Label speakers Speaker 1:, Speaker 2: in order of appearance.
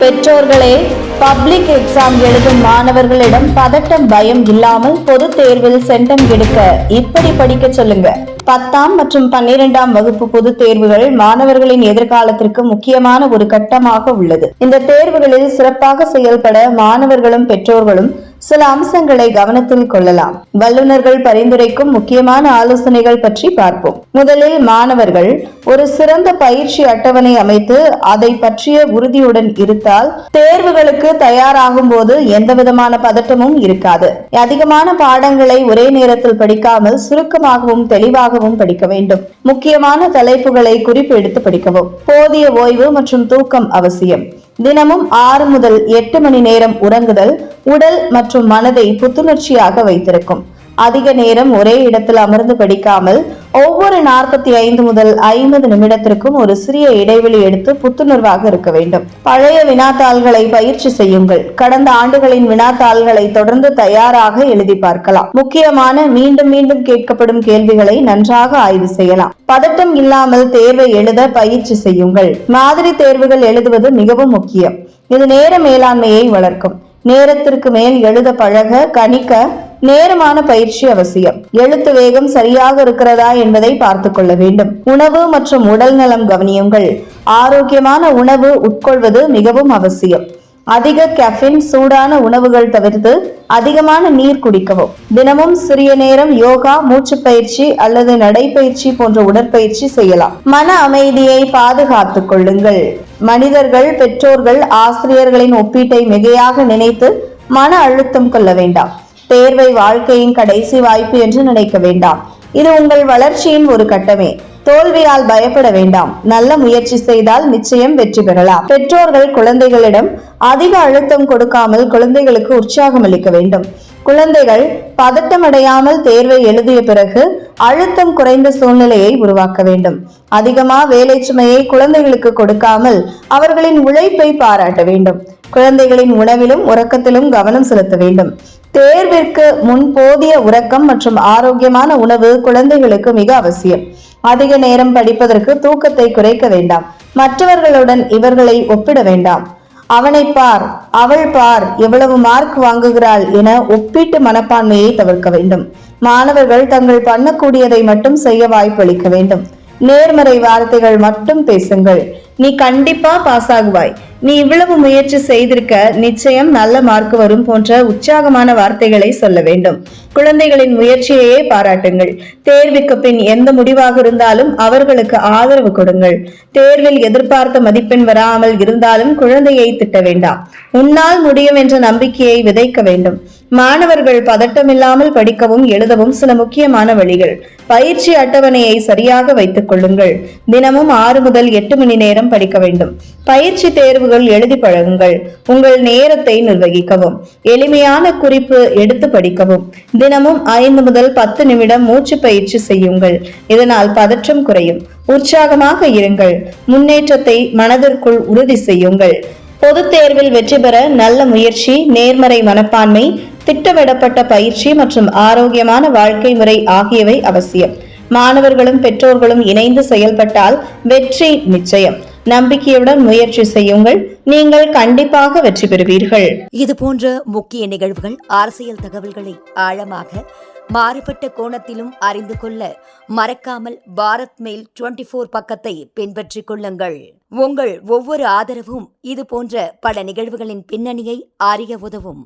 Speaker 1: பெற்றோர்களே, public exam எழுதும் மாணவர்களிடம் பதட்டம், பயம் இல்லாமல் பொது தேர்வில் சென்டம் எடுக்க இப்படி படிக்க சொல்லுங்க. 10ஆம் மற்றும் 12ஆம் வகுப்பு பொதுத் தேர்வுகள் மாணவர்களின் எதிர்காலத்திற்கு முக்கியமான ஒரு கட்டமாக உள்ளது. இந்த தேர்வுகளில் சிறப்பாக செயல்பட மாணவர்களும் பெற்றோர்களும் சில அம்சங்களை கவனத்தில் கொள்ளலாம். வல்லுநர்கள் பரிந்துரைக்கும் முக்கியமான ஆலோசனைகள் பற்றி பார்ப்போம். முதலில் மாணவர்கள் ஒரு சிறந்த பயிற்சி அட்டவணை அமைத்து அதை பற்றிய உறுதியுடன் இருந்தால் தேர்வுகளுக்கு தயாராகும் போது எந்தவிதமான பதட்டமும் இருக்காது. அதிகமான பாடங்களை ஒரே நேரத்தில் படிக்காமல் சுருக்கமாகவும் தெளிவாகவும் படிக்க வேண்டும். முக்கியமான தலைப்புகளை குறிப்பெடுத்து படிக்கவும். போதிய ஓய்வு மற்றும் தூக்கம் அவசியம். தினமும் 6 முதல் 8 மணி நேரம் உறங்குதல் உடல் மற்றும் மனதை புத்துணர்ச்சியாக வைத்திருக்கும். அதிக நேரம் ஒரே இடத்தில் அமர்ந்து படிக்காமல் ஒவ்வொரு 45 முதல் 50 நிமிடத்திற்கும் ஒரு சிறிய இடைவெளி எடுத்து புத்துணர்வாக இருக்க வேண்டும். பழைய வினாத்தாள்களை பயிற்சி செய்யுங்கள். கடந்த ஆண்டுகளின் வினாத்தாள்களை தொடர்ந்து தயாராக எழுதி பார்க்கலாம். முக்கியமான மீண்டும் மீண்டும் கேட்கப்படும் கேள்விகளை நன்றாக ஆய்வு செய்யலாம். பதட்டம் இல்லாமல் தேர்வை எழுத பயிற்சி செய்யுங்கள். மாதிரி தேர்வுகள் எழுதுவது மிகவும் முக்கியம். இது நேர மேலாண்மையை வளர்க்கும். நேரத்திற்கு மேல் எழுத பழக கணிக்க நேரமான பயிற்சி அவசியம். எழுத்து வேகம் சரியாக இருக்கிறதா என்பதை பார்த்துக் கொள்ள வேண்டும். உணவு மற்றும் உடல் நலம் கவனியுங்கள். ஆரோக்கியமான உணவு உட்கொள்வது மிகவும் அவசியம். அதிக கெஃபின், சூடான உணவுகள் தவிர்த்து அதிகமான நீர் குடிக்கவும். தினமும் சிறிய நேரம் யோகா, மூச்சு பயிற்சி அல்லது நடைப்பயிற்சி போன்ற உடற்பயிற்சி செய்யலாம். மன அமைதியை பாதுகாத்துக் கொள்ளுங்கள். மனிதர்கள், பெற்றோர்கள், ஆசிரியர்களின் ஒப்பீட்டை மிகையாக நினைத்து மன அழுத்தம் கொள்ள வேண்டாம். தேர்வை வாழ்க்கையின் கடைசி வாய்ப்பு என்று நினைக்க வேண்டாம். இது உங்கள் வளர்ச்சியின் ஒரு கட்டமே. தோல்வியால் பயப்பட வேண்டாம். நல்ல முயற்சி செய்தால் நிச்சயம் வெற்றி பெறலாம். பெற்றோர்கள் குழந்தைகளிடம் அதிக அழுத்தம் கொடுக்காமல் குழந்தைகளுக்கு உற்சாகம் அளிக்க வேண்டும். குழந்தைகள் பதட்டமடையாமல் தேர்வை எழுதிய பிறகு அழுத்தம் குறைந்த சூழ்நிலையை உருவாக்க வேண்டும். அதிகமா வேலை சுமையை குழந்தைகளுக்கு கொடுக்காமல் அவர்களின் உழைப்பை பாராட்ட வேண்டும். குழந்தைகளின் உணவிலும் உறக்கத்திலும் கவனம் செலுத்த வேண்டும். தேர்விற்கு முன் போதிய உறக்கம் மற்றும் ஆரோக்கியமான உணவு குழந்தைகளுக்கு மிக அவசியம். அதிக நேரம் படிப்பதற்கு தூக்கத்தை குறைக்க வேண்டாம். மற்றவர்களுடன் இவர்களை ஒப்பிட வேண்டாம். அவனை பார், அவள் பார், எவ்வளவு மார்க் வாங்குகிறாள் என ஒப்பீட்டு மனப்பான்மையை தவிர்க்க வேண்டும். மாணவர்கள் தங்கள் பண்ணக்கூடியதை மட்டும் செய்ய வாய்ப்பளிக்க வேண்டும். நேர்மறை வார்த்தைகள் மட்டும் பேசுங்கள். நீ கண்டிப்பா பாஸ் ஆகுவாய், நீ இவ்வளவு முயற்சி செய்திருக்க, நிச்சயம் நல்ல மார்க் வரும் போன்ற உற்சாகமான வார்த்தைகளை சொல்ல வேண்டும். குழந்தைகளின் முயற்சியையே பாராட்டுங்கள். தேர்வுக்கு பின் எந்த முடிவாக இருந்தாலும் அவர்களுக்கு ஆதரவு கொடுங்கள். தேர்வில் எதிர்பார்த்த மதிப்பெண் வராமல் இருந்தாலும் குழந்தையை திட்ட வேண்டாம். உன்னால் முடியும் என்ற நம்பிக்கையை விதைக்க வேண்டும். மாணவர்கள் பதட்டமில்லாமல் படிக்கவும் எழுதவும் சில முக்கியமான வழிகள். பயிற்சி அட்டவணையை சரியாக வைத்துக் கொள்ளுங்கள். தினமும் 6 முதல் 8 மணி நேரம் படிக்க வேண்டும். பயிற்சி தேர்வுகள் எழுதி பழகுங்கள். உங்கள் நேரத்தை நிர்வகிக்கவும். எளிமையான குறிப்பு எடுத்து படிக்கவும். தினமும் 5 முதல் 10 நிமிடம் மூச்சு பயிற்சி செய்யுங்கள். இதனால் பதற்றம் குறையும். உற்சாகமாக இருங்கள். முன்னேற்றத்தை மனதிற்குள் உறுதி செய்யுங்கள். பொது தேர்வில் வெற்றி பெற நல்ல முயற்சி, நேர்மறை மனப்பான்மை, திட்டமிடப்பட்ட பயிற்சி மற்றும் ஆரோக்கியமான வாழ்க்கை முறை ஆகியவை அவசியம். மாணவர்களும் பெற்றோர்களும் இணைந்து செயல்பட்டால் வெற்றி நிச்சயம். நம்பிக்கையுடன் முயற்சி செய்யுங்கள். நீங்கள் கண்டிப்பாக வெற்றி பெறுவீர்கள்.
Speaker 2: இது போன்ற முக்கிய நிகழ்வுகள், அரசியல் தகவல்களை ஆழமாக மாறுபட்ட கோணத்திலும் அறிந்து கொள்ள மறக்காமல் பாரத் மெயில் 24 பக்கத்தை பின்பற்றிக் கொள்ளுங்கள். உங்கள் ஒவ்வொரு ஆதரவும் இது போன்ற பல நிகழ்வுகளின் பின்னணியை அறிய உதவும்.